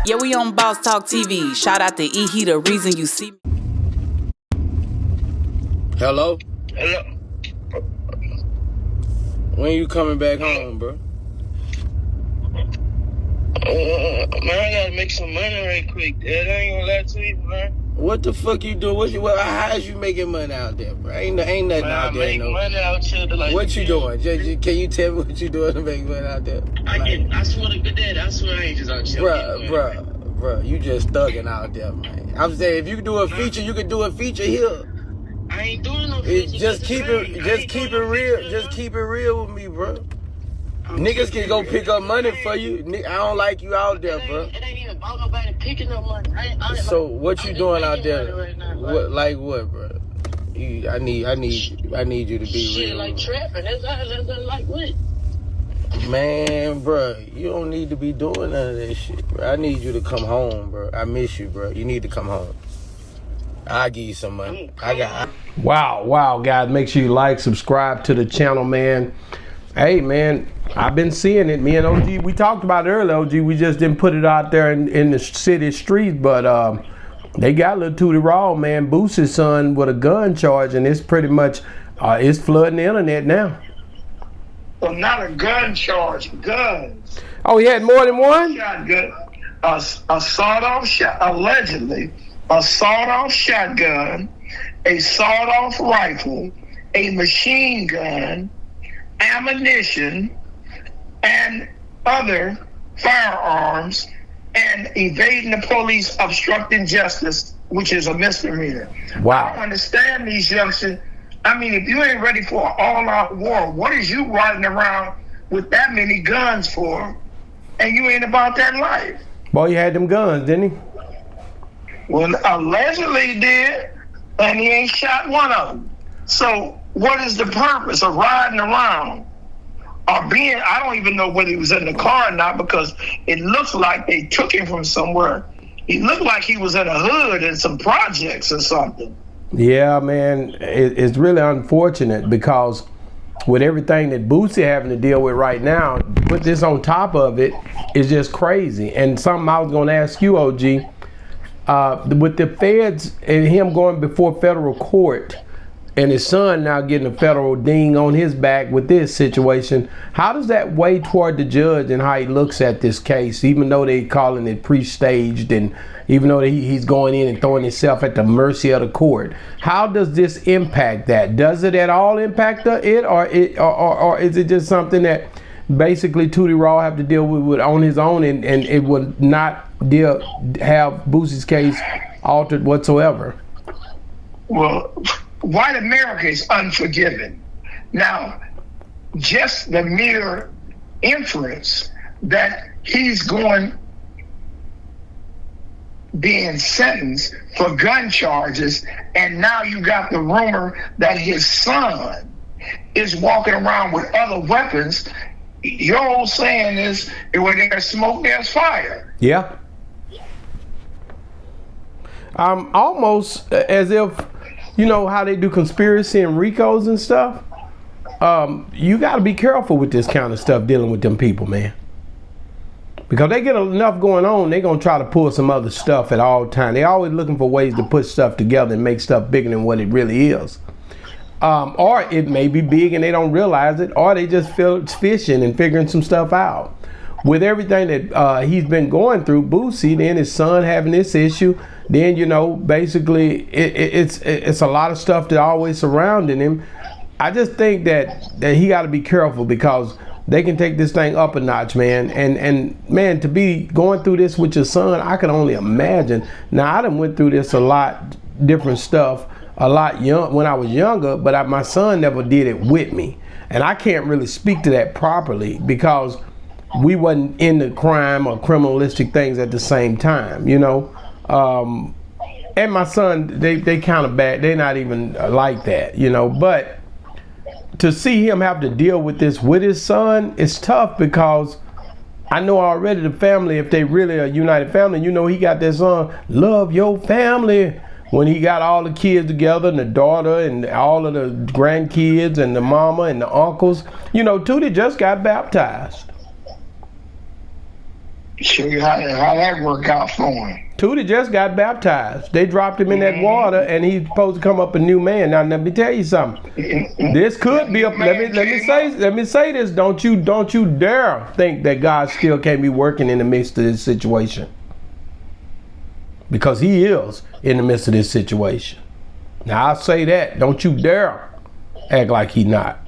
Yeah, we on Boss Talk TV. Shout out to E. He the reason you see me. Hello? Hello? When you coming back home, bro? Man, I gotta make some money right quick, Dad. I ain't gonna lie to you, man. What the fuck you doing? How is you making money out there, bro? Ain't nothing Man, out there. I make money out here to like. What you doing? Can you tell me what you doing to make money out there? I swear to good Dad, I swear I ain't just out here. Bruh, you just thugging out there, man. I'm saying if you can do a feature, you can do a feature here. I ain't doing no feature. Just keep it real with me, bro. Niggas can go pick up money for you. I don't like you out there, bro. It ain't even about nobody picking up money. So what you doing out there? Right now, what, bro? I need you to be shit, real. like trapping. That's like what? Man, bro, you don't need to be doing none of that shit, bro. I need you to come home, bro. I miss you, bro. You need to come home. I'll give you some money. Wow, guys. Make sure you like, subscribe to the channel, man. Hey, man, I've been seeing it. Me and OG, we talked about it earlier, OG. We just didn't put it out there in the city streets, but they got little Tutti Raw, man, Boosie's son with a gun charge, and it's pretty much, it's flooding the internet now. Well, not a gun charge, guns. Oh, he had more than one? Shotgun. A sawed-off shot, allegedly, a sawed-off shotgun, a sawed-off rifle, a machine gun, ammunition, and other firearms, and evading the police, obstructing justice, which is a misdemeanor. Wow. I don't understand these youngsters. I mean, if you ain't ready for an all-out war, what is you riding around with that many guns for, and you ain't about that life? Boy, he had them guns, didn't he? Well, allegedly he did, and he ain't shot one of them. So what is the purpose of riding around or being, I don't even know whether he was in the car or not, because it looks like they took him from somewhere. He looked like he was in a hood in some projects or something. Yeah, man, it's really unfortunate because with everything that Boosie having to deal with right now, put this on top of it is just crazy. And something I was going to ask you, OG, with the feds and him going before federal court and his son now getting a federal ding on his back with this situation, how does that weigh toward the judge and how he looks at this case, even though they calling it pre-staged and even though he's going in and throwing himself at the mercy of the court? How does this impact that? Does it at all impact it, or is it just something that basically Tutti Raw have to deal with on his own, and it would not have Boosie's case altered whatsoever? Well, white America is unforgiving. Now, just the mere inference that he's being sentenced for gun charges, and now you got the rumor that his son is walking around with other weapons. Your old saying is, where there's smoke, there's fire. Yeah. Almost as if, you know how they do conspiracy and RICOs and stuff? You got to be careful with this kind of stuff dealing with them people, man. Because they get enough going on, they're going to try to pull some other stuff at all times. They're always looking for ways to put stuff together and make stuff bigger than what it really is. Or it may be big and they don't realize it, or they just feel it's fishing and figuring some stuff out. With everything that he's been going through, Boosie, then his son having this issue, then, you know, basically it's a lot of stuff that always surrounding him. I just think that he got to be careful because they can take this thing up a notch, man. And man, to be going through this with your son, I can only imagine. Now, I done went through this a lot, different stuff, a lot young when I was younger, but my son never did it with me. And I can't really speak to that properly because we wasn't into crime or criminalistic things at the same time, you know. And my son, they kind of bad. They're not even like that, you know. But to see him have to deal with this with his son, it's tough because I know already the family, if they really a united family, you know, he got that song, Love Your Family, when he got all the kids together and the daughter and all of the grandkids and the mama and the uncles. You know, Tootie just got baptized. Show you how that worked out for him. Tootie just got baptized. They dropped him in that water, and he's supposed to come up a new man. Now let me tell you something. This could be a. Let me say this. Don't you dare think that God still can't be working in the midst of this situation, because He is in the midst of this situation. Now I'll say that. Don't you dare act like He not.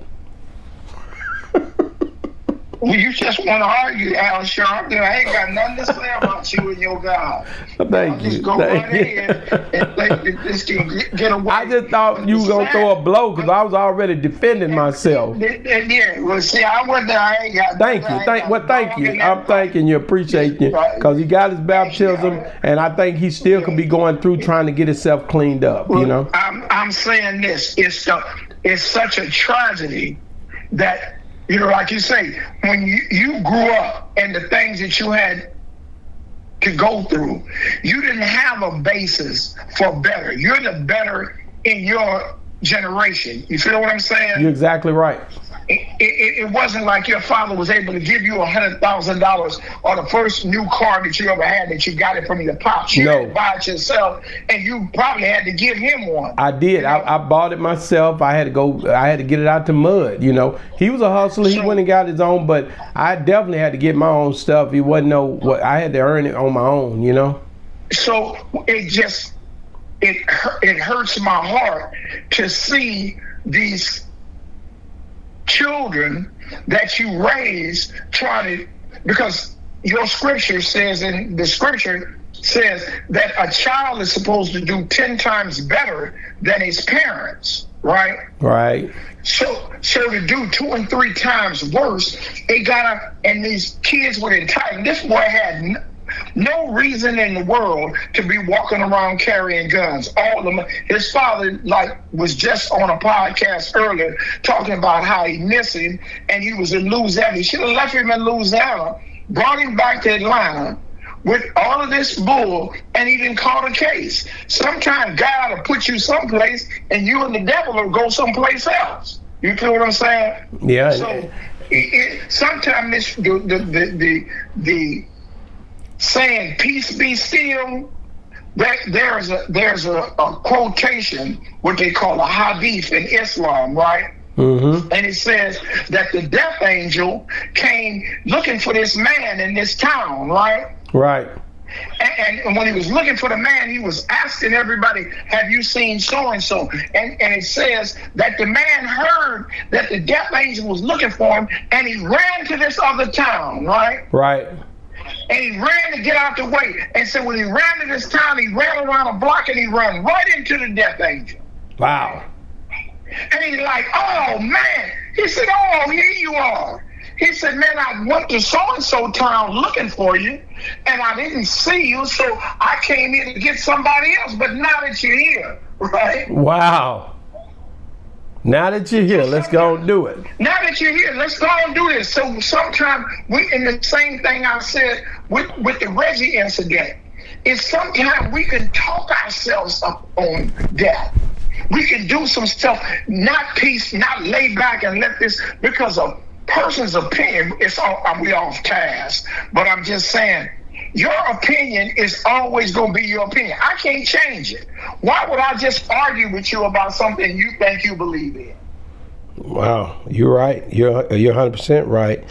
Well, you just want to argue, Al Sharp. I ain't got nothing to say about you and your God. Thank you. Just go right ahead and think that this can get away. I just thought you were going to throw a blow because I was already defending myself. Yeah, well, see, I went there. I ain't got Thank you. I'm thanking you. Appreciate you. Because he got his baptism, and I think he still could be going through trying to get himself cleaned up, you know? I'm saying this. It's such a tragedy that, you know, like you say, when you grew up and the things that you had to go through, you didn't have a basis for better. You're the better in your generation. You feel what I'm saying? You're exactly right. It wasn't like your father was able to give you $100,000 or the first new car that you ever had that you got it from your pops. You had to buy it yourself, and you probably had to give him one. I did. You know? I bought it myself. I had to get it out the mud. You know, he was a hustler. He went and got his own, but I definitely had to get my own stuff. It wasn't I had to earn it on my own. You know. So it hurts my heart to see these children that you raise because your scripture says, and the scripture says that a child is supposed to do 10 times better than his parents, right? Right. So to do 2 and 3 times worse, and these kids were entitled. This boy had no reason in the world to be walking around carrying guns. All of them. His father, was just on a podcast earlier talking about how he missed him, and he was in Louisiana. He should have left him in Louisiana, brought him back to Atlanta with all of this bull, and he didn't call the case. Sometimes God will put you someplace, and you and the devil will go someplace else. You feel what I'm saying? Yeah. So sometimes the saying "peace be still," there's a quotation, what they call a hadith in Islam, right? Mm-hmm. And it says that the death angel came looking for this man in this town, right? Right. And when he was looking for the man, he was asking everybody, "Have you seen so and so?" And it says that the man heard that the death angel was looking for him, and he ran to this other town, right? Right. And he ran to get out the way. And so when he ran to this town, he ran around a block and he ran right into the death angel. Wow. And he's like, "Oh, man." He said, "Oh, here you are." He said, "Man, I went to so-and-so town looking for you, and I didn't see you, so I came here to get somebody else. But now that you're here," right? Wow. Now that you're here, let's go and do it. Now that you're here, let's go and do this. So sometimes in the same thing I said with the Reggie incident, is sometimes we can talk ourselves up on death. We can do some stuff, not lay back and let this, because a person's opinion, we off task, but I'm just saying, your opinion is always going to be your opinion. I can't change it. Why would I just argue with you about something you think you believe in? Wow, you're right. You're 100% right.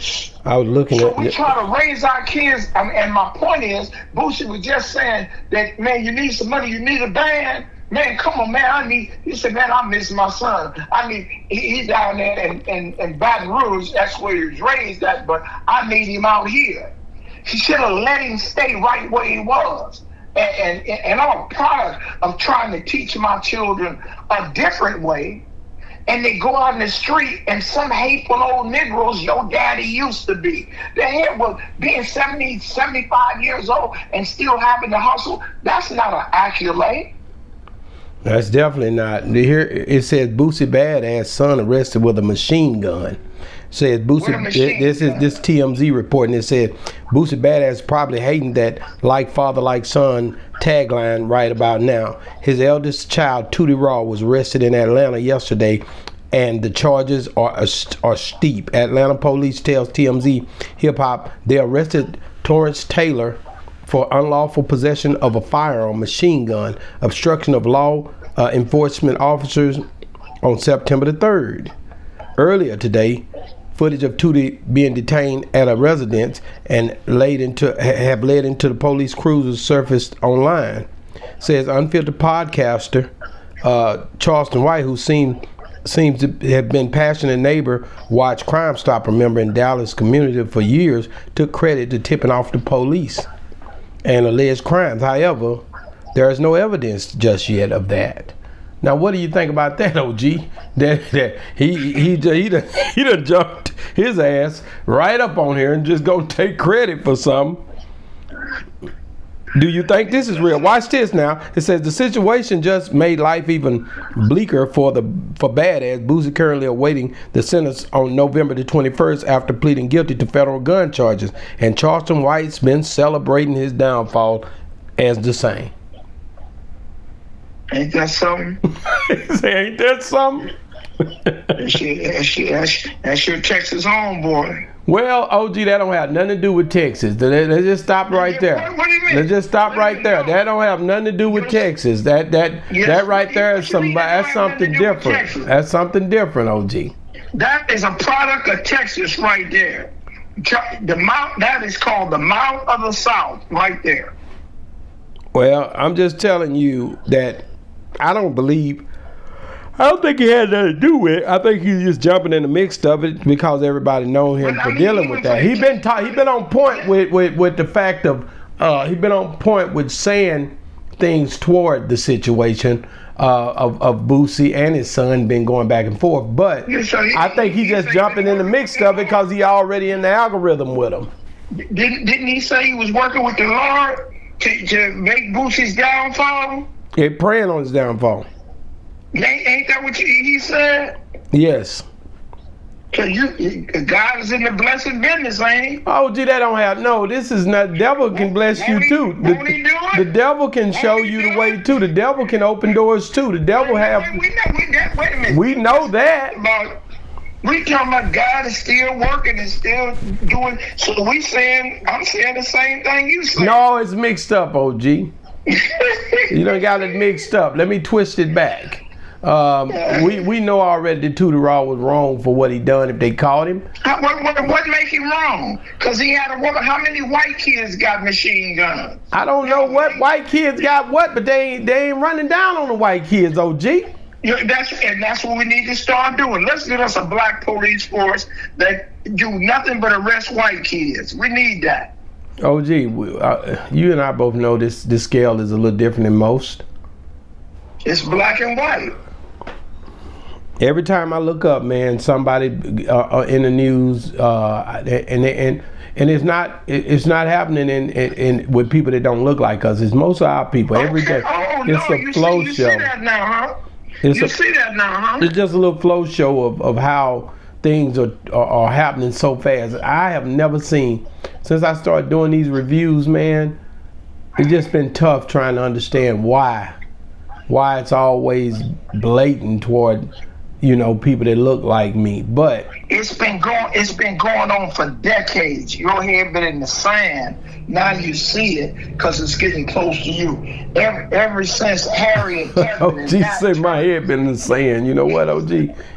I was looking at. So we try to raise our kids, and my point is, Boosie was just saying that, man, you need some money, you need a band. Man, come on, man. He said, "Man, I miss my son. He's down there in Baton Rouge. That's where he was raised at, but I need him out here." He should have let him stay right where he was. And I'm a product of trying to teach my children a different way. And they go out in the street, and some hateful old Negroes your daddy used to be. They're here with being 70, 75 years old and still having to hustle. That's not an accolade. That's definitely not. Here it says Boosie Badass son arrested with a machine gun. Says Boosie. This TMZ report, and it said Boosie Badass probably hating that like father like son tagline right about now. His eldest child, Tutti Raw, was arrested in Atlanta yesterday, and the charges are steep. Atlanta police tells TMZ Hip Hop they arrested Torrance Taylor for unlawful possession of a firearm, machine gun, obstruction of law enforcement officers on September the 3rd. Earlier today, footage of Tootie being detained at a residence and have led into the police cruisers surfaced online. Says unfiltered podcaster Charleston White, who seems to have been passionate neighbor, watch Crime Stopper member in Dallas community for years, took credit to tipping off the police and alleged crimes. However, there is no evidence just yet of that. Now, what do you think about that, OG? That he done jumped his ass right up on here and just gonna take credit for something. Do you think this is real? Watch this now. It says the situation just made life even bleaker for badass Boosie, currently awaiting the sentence on November the 21st after pleading guilty to federal gun charges. And Charleston White's been celebrating his downfall as the same. Ain't that something? Ain't that something? That's your Texas homeboy. Well, OG, that don't have nothing to do with Texas. Let's just stop right there. What do you mean? Let's just stop right there. That don't have nothing to do with Texas. That right there is that's something different. That's something different, OG. That is a product of Texas right there. The mount that is called the Mount of the South right there. Well, I'm just telling you that I don't think he had nothing to do with it. I think he's just jumping in the mix of it because everybody knows him for dealing with that. He been on point with the fact of he been on point with saying things toward the situation of Boosie and his son been going back and forth. But I think he just jumping in the mix of it because he already in the algorithm with him. Didn't he say he was working with the Lord to make Boosie's downfall? Yeah, praying on his downfall. Ain't that what he said? Yes. Cause God is in the blessing business, ain't he? Oh, gee, that don't have this is not. Devil can bless you too. Won't he do it? The devil can show you the way too. The devil can open doors too. The devil have. Wait a minute. We know that. We talking about God is still working and still doing. So I'm saying the same thing you said. No, it's mixed up, OG. You done got it mixed up. Let me twist it back. We know already that Tutti Raw was wrong for what he done if they caught him. What make him wrong? Because he had a woman. How many white kids got machine guns? I don't know what white kids got what, but they ain't running down on the white kids, OG. That's what we need to start doing. Let's get us a black police force that do nothing but arrest white kids. We need that. OG, you and I both know this scale is a little different than most. It's black and white. Every time I look up, man, somebody in the news, and it's not happening in with people that don't look like us. It's most of our people. Every day, it's a flow show. You see that now, huh? It's just a little flow show of how things are happening so fast. I have never seen, since I started doing these reviews, man, it's just been tough trying to understand why it's always blatant toward, people that look like me. But it's been going on for decades. Your head been in the sand. Now you see it because it's getting close to you. Ever since Harriet Tubman. OG said my head been in the sand. You know what, OG?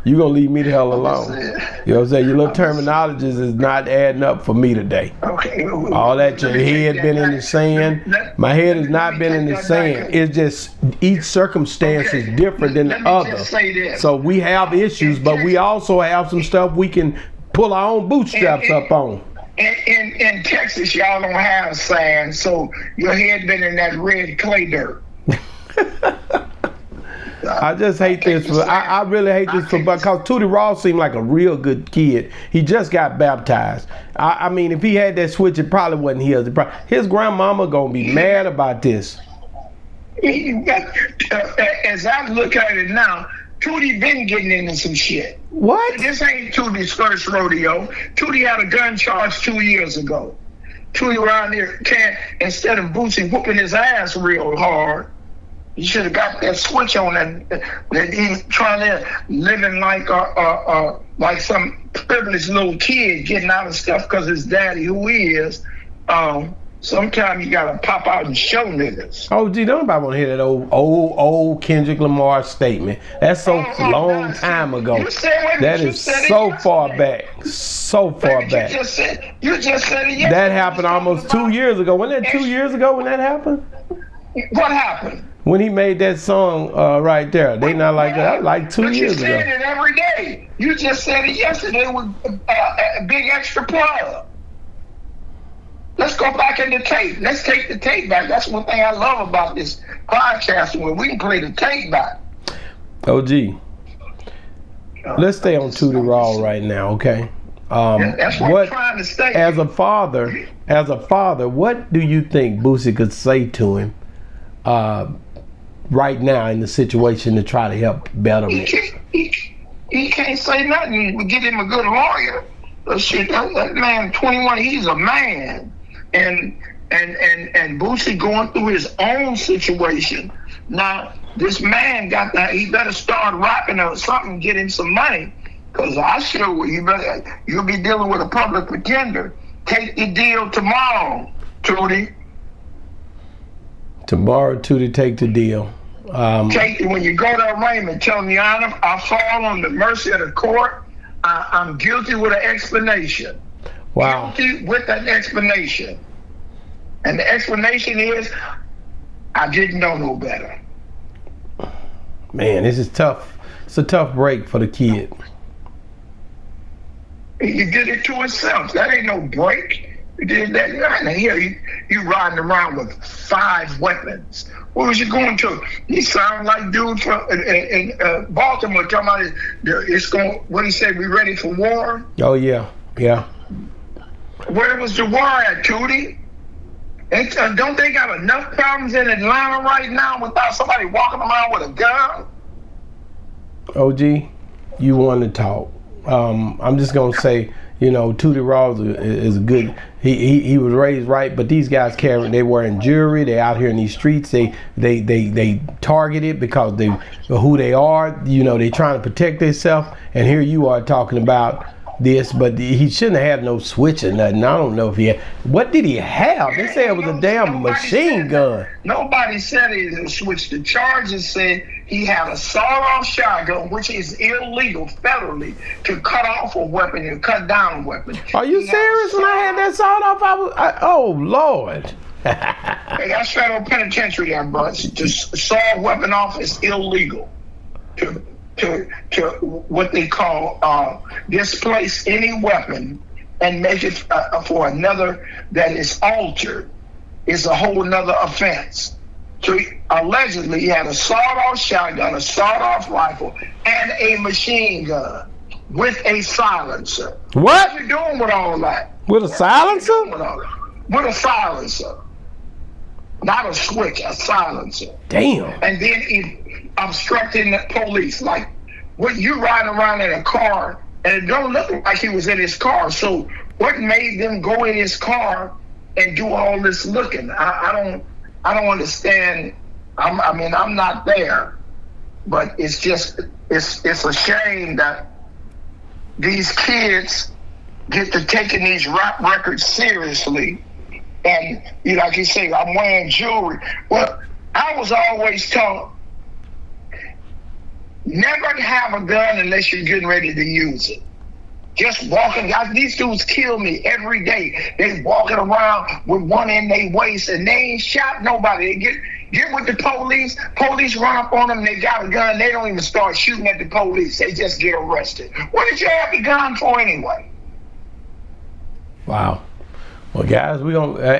You gonna leave me the hell alone. You know what I'm saying? Your little terminologies is not adding up for me today. Okay. All that your head been in the sand. My head has not been in the sand. It's just each circumstance is different than the other. So we have issues, but we also have some stuff we can pull our own bootstraps up on. In Texas, y'all don't have sand, so your head been in that red clay dirt. I just hate this. I really hate this because Tutti Raw seemed like a real good kid. He just got baptized. I mean, if he had that switch, it probably wasn't his. His grandmama gonna be mad about this. As I look at it now, Tootie been getting into some shit. What? This ain't Tootie's first rodeo. Tootie had a gun charge 2 years ago. Tootie around there instead of Boosie whooping his ass real hard, he should have got that switch on that he's trying to living like some privileged little kid getting out of stuff because his daddy, who he is, sometimes you gotta pop out and show niggas. Oh, gee, don't nobody want to hear that old Kendrick Lamar statement. That's so long time ago. That is so far back. So far back. You just said it yesterday. That happened almost 2 years ago. Wasn't that 2 years ago when that happened? What happened? When he made that song right there. They not like that. Like 2 years ago. You said it every day. You just said it yesterday with a big extra plug. Let's go back in the tape. Let's take the tape back. That's one thing I love about this podcast, when we can play the tape back. OG. Let's stay on Tutti Raw right now, okay? That's what I'm trying to say. As a father, what do you think Boosie could say to him right now in the situation to try to help betterment? He can't say nothing. We get him a good lawyer. Shit, that man, 21, he's a man. And Boosie going through his own situation. Now, this man he better start rapping or something, get him some money. Because I sure will. You'll be dealing with a public pretender. Take the deal tomorrow, Tootie. Tomorrow, Tootie, take the deal. When you go to arraignment, tell him, Your Honor, I fall on the mercy of the court. I'm guilty with an explanation. Wow. Guilty with an explanation. And the explanation is, I didn't know no better. Man, this is tough. It's a tough break for the kid. He did it to himself. That ain't no break. He did that. Now here, you riding around with 5 weapons. What was you going to? He sound like dude from in Baltimore talking about it's going. What he said? We ready for war? Oh yeah. Where was the war at, Tootie? Don't they got enough problems in Atlanta right now without somebody walking around with a gun? OG, you want to talk? I'm just gonna say, Tutti Raw is a good. He was raised right, but these guys they wearing jewelry. They out here in these streets. They targeted because who they are. They trying to protect themselves. And here you are talking about this, but he shouldn't have had no switch or nothing. I don't know if he had. What did he have? They said it was a damn machine gun. Nobody said he had a switch. The charges said he had a sawed-off shotgun, which is illegal federally to cut off a weapon and cut down a weapon. Are you serious? When I had that sawed off, oh Lord. Hey, that's federal penitentiary, there, bro. To saw a weapon off is illegal. To what they call displace any weapon and make it for another that is altered is a whole nother offense. So allegedly he had a sawed-off shotgun, a sawed-off rifle, and a machine gun with a silencer. What? What are you doing with all that? With a silencer? With a silencer. Not a switch, a silencer. Damn. And then he obstructing the police. Like, what, you riding around in a car, and it don't look like he was in his car. So what made them go in his car and do all this looking? I don't understand. I'm not there, but it's just it's a shame that these kids get to taking these rap records seriously. And like you say, I'm wearing jewelry. Well, I was always taught never have a gun unless you're getting ready to use it. Just walking, guys, these dudes kill me every day. They walking around with one in their waist and they ain't shot nobody. They get with the police. Police run up on them. They got a gun. They don't even start shooting at the police. They just get arrested. What did you have the gun for anyway? Wow. Well, guys,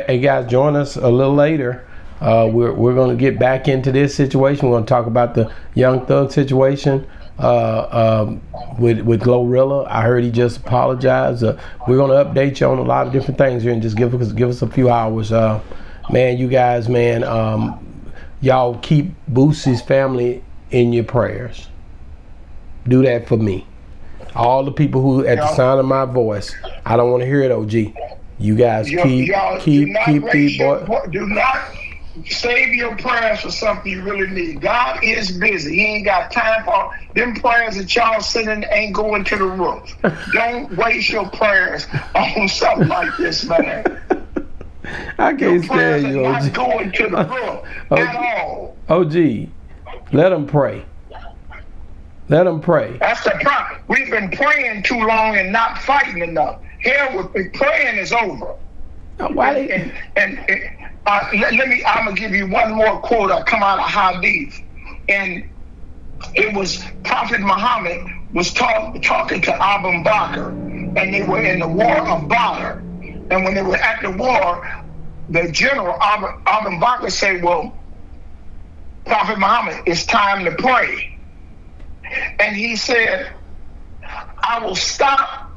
hey guys, join us a little later. We're going to get back into this situation. We're going to talk about the Young Thug situation with Glorilla. I heard he just apologized. We're going to update you on a lot of different things here and just give us a few hours. Man, you guys, y'all keep Boosie's family in your prayers. Do that for me. All the people who at the sound of my voice. I don't want to hear it, OG. You guys keep these boys. Do not save your prayers for something you really need. God is busy. He ain't got time for them prayers that y'all sending ain't going to the roof. Don't waste your prayers on something like this, man. I can't stand you, not OG. going to the brook at all. OG, let them pray. Let them pray. That's the problem. We've been praying too long and not fighting enough. Hell with the praying is over. Why they... I'm gonna give you one more quote that come out of Hadith, and it was Prophet Muhammad was talking to Abu Bakr, and they were in the war of Badr, and when they were at the war, the general Abu Bakr said, "Well, Prophet Muhammad, it's time to pray," and he said, "I will stop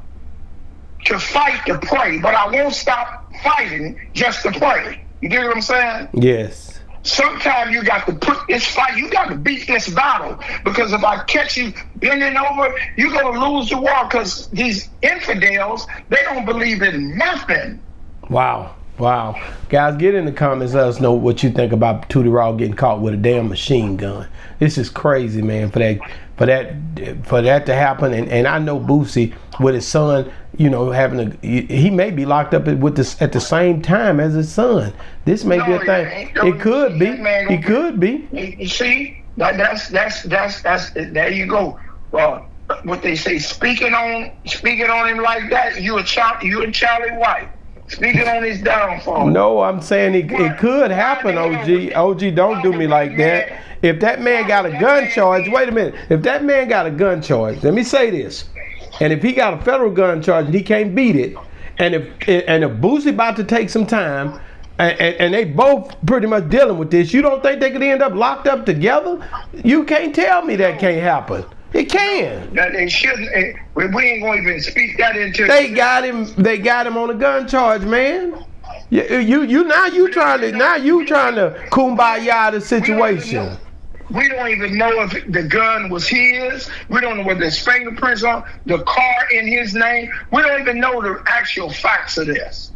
to fight to pray, but I won't stop fighting just to pray." You get what I'm saying? Yes. Sometimes you got to put this fight, you got to beat this battle, because if I catch you bending over, you're going to lose the war, because these infidels, they don't believe in nothing. Wow. Guys, get in the comments, let us know what you think about Tutti Raw getting caught with a damn machine gun. This is crazy, man, for that to happen. And I know Boosie with his son, you know, he may be locked up with this at the same time as his son. This may be a thing. It could be. He could be. You see, that's there you go. What they say, speaking on him like that, you and Charlie White. Speaking on his downfall. No, I'm saying it could happen, OG. OG, don't do me like that. If that man got a gun charge, wait a minute. If that man got a gun charge, let me say this. And if he got a federal gun charge and he can't beat it, and if Boosie about to take some time, and they both pretty much dealing with this, you don't think they could end up locked up together? You can't tell me that can't happen. It can. That they shouldn't. We ain't gonna even speak that into. They got him on a gun charge, man. You trying to kumbaya the situation. We don't even know if the gun was his. We don't know whether there's fingerprints on the car in his name. We don't even know the actual facts of this.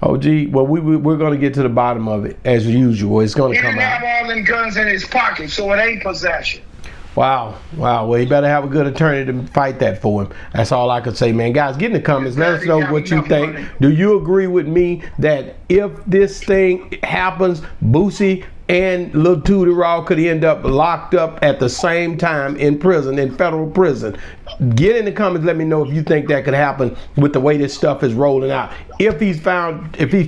Oh, gee, well, we're going to get to the bottom of it, as usual. It's going to come out. He didn't have all them guns in his pocket, so it ain't possession. Wow. Well, he better have a good attorney to fight that for him. That's all I could say, man. Guys, get in the comments. Let us know what you think. Do you agree with me that if this thing happens, Boosie and Lil Tutti Raw could end up locked up at the same time in prison, in federal prison? Get in the comments. Let me know if you think that could happen with the way this stuff is rolling out. If he's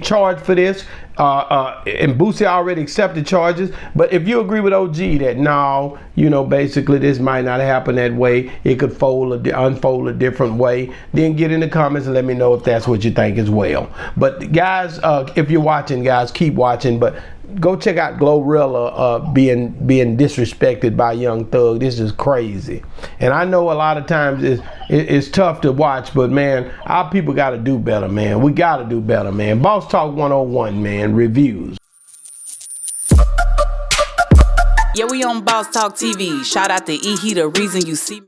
charged for this, and Boosie already accepted charges, but if you agree with OG that no, basically this might not happen that way, it could unfold a different way, then get in the comments and let me know if that's what you think as well. But guys, if you're watching, guys, keep watching, but go check out Glorilla being disrespected by Young Thug. This is crazy. And I know a lot of times it's tough to watch, but man, our people got to do better, man. We got to do better, man. Boss Talk 101, man. Reviews. Yeah, we on Boss Talk TV. Shout out to E. He the reason you see me.